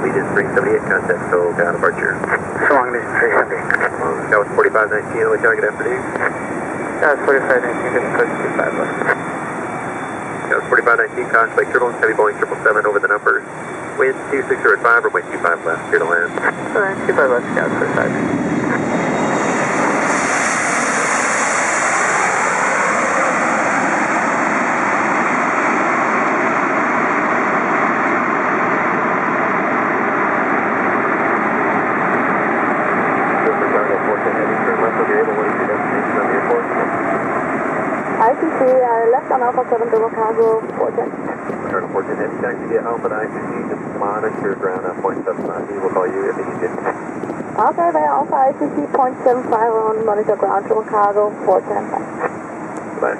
Legion 378, contact so down departure. So long, Legion 378. That was 4519, only target afternoon. That was 4519, getting code 25 left. That was 4519, contact turbulence, heavy Boeing 777 over the numbers. Wind 26 or at 5 or wind 25 left, clear to land. Alright, 25 left, Scout 45. ICC, left on Alpha 7 double cargo, 410. Turn 410 heavy, taxi via Alpha to ICC, just monitor ground at 0.75. He will call you if he needs it. Okay, via Alpha ICC 0.75 on monitor ground double cargo, 410. Bye.